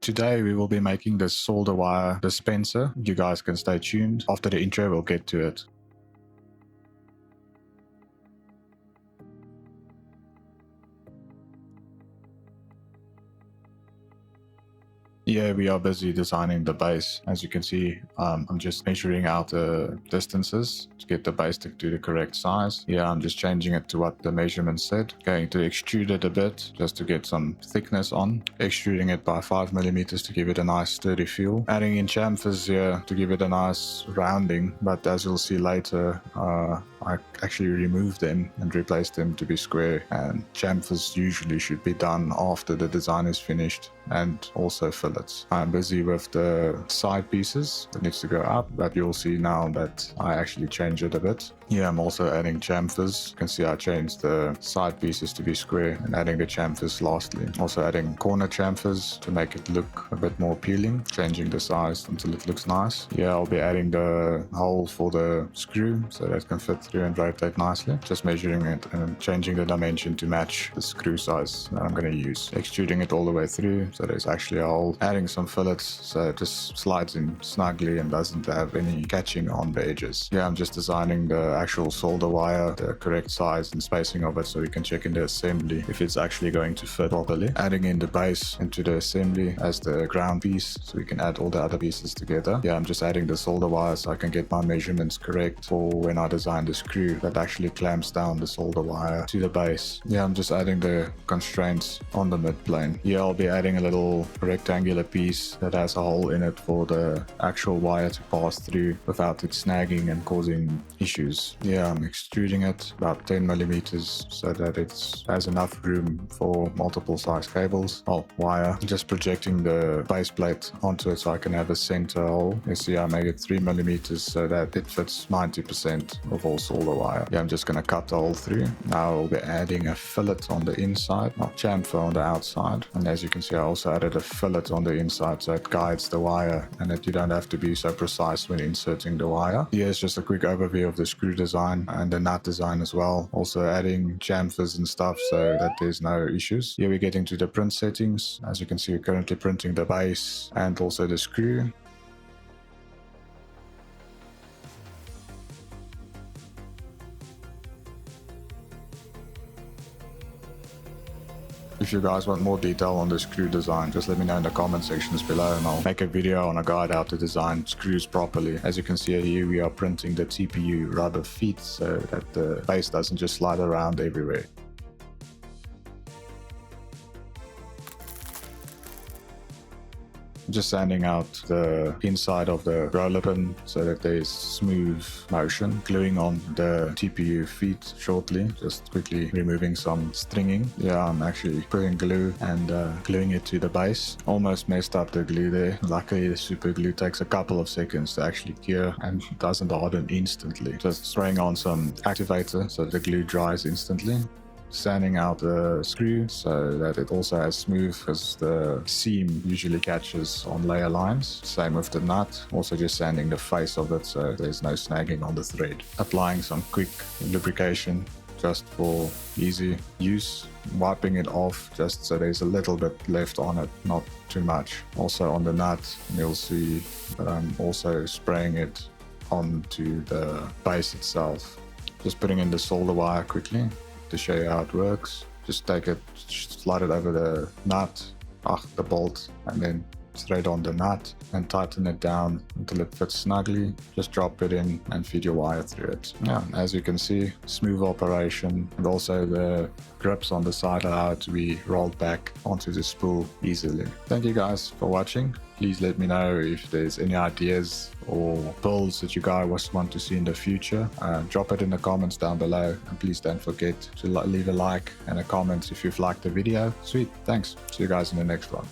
today we will be making this solder wire dispenser. You guys can stay tuned. After the intro, we'll get to it. Yeah, we are busy designing the base. As you can see, I'm just measuring out the distances to get the base to the correct size. Yeah, I'm just changing it to what the measurement said. Going to extrude it a bit just to get some thickness on. Extruding it by 5mm to give it a nice sturdy feel. Adding in chamfers here to give it a nice rounding, but as you'll see later, I actually removed them and replaced them to be square, and chamfers usually should be done after the design is finished, and also fillets. I'm busy with the side pieces that needs to go up, but you'll see now that I actually changed it a bit. Yeah, I'm also adding chamfers. You can see I changed the side pieces to be square and adding the chamfers lastly. Also adding corner chamfers to make it look a bit more appealing, changing the size until it looks nice. Yeah, I'll be adding the hole for the screw so that it can fit through and rotate nicely. Just measuring it and changing the dimension to match the screw size that I'm going to use. Extruding it all the way through so there's actually a hole. Adding some fillets so it just slides in snugly and doesn't have any catching on the edges. Yeah, I'm just designing the actual solder wire, the correct size and spacing of it so we can check in the assembly if it's actually going to fit properly. Adding in the base into the assembly as the ground piece so we can add all the other pieces together. Yeah, I'm just adding the solder wire so I can get my measurements correct for when I design the screw that actually clamps down the solder wire to the base. Yeah, I'm just adding the constraints on the mid plane. Yeah, I'll be adding a little rectangular piece that has a hole in it for the actual wire to pass through without it snagging and causing issues. Yeah, I'm extruding it about 10mm so that it has enough room for multiple size cables. Wire. Just projecting the base plate onto it so I can have a center hole. You see I made it 3mm so that it fits 90% of all solder wire. Yeah, I'm just going to cut the hole through. Now I'll be adding a fillet on the inside, not chamfer on the outside. And as you can see, I also added a fillet on the inside so it guides the wire and that you don't have to be so precise when inserting the wire. Here's just a quick overview of the screw design and the nut design as well. Also adding chamfers and stuff so that there's no issues. Here we get into the print settings. As you can see, we're currently printing the base and also the screw. If you guys want more detail on the screw design, just let me know in the comment sections below and I'll make a video on a guide how to design screws properly. As you can see here, we are printing the TPU rubber feet so that the base doesn't just slide around everywhere. Just sanding out the inside of the roller pin so that there's smooth motion. Gluing on the TPU feet shortly, just quickly removing some stringing. Yeah, I'm actually putting glue and gluing it to the base. Almost messed up the glue there. Luckily the super glue takes a couple of seconds to actually cure and doesn't harden instantly. Just spraying on some activator so the glue dries instantly. Sanding out the screw so that it also has smooth, as the seam usually catches on layer lines. Same with the nut, also just sanding the face of it so there's no snagging on the thread. Applying some quick lubrication just for easy use. Wiping it off just so there's a little bit left on it, not too much. Also on the nut, you'll see that I'm also spraying it onto the base itself. Just putting in the solder wire quickly to show you how it works. Just take it, slide it over the nut, the bolt, and then thread on the nut and tighten it down until it fits snugly. Just drop it in and feed your wire through it. Yeah, as you can see, smooth operation, and also the grips on the side allow it to be rolled back onto the spool easily. Thank you guys for watching. Please let me know if there's any ideas or builds that you guys want to see in the future. Drop it in the comments down below, and please don't forget to leave a like and a comment if you've liked the video. Sweet, thanks. See you guys in the next one.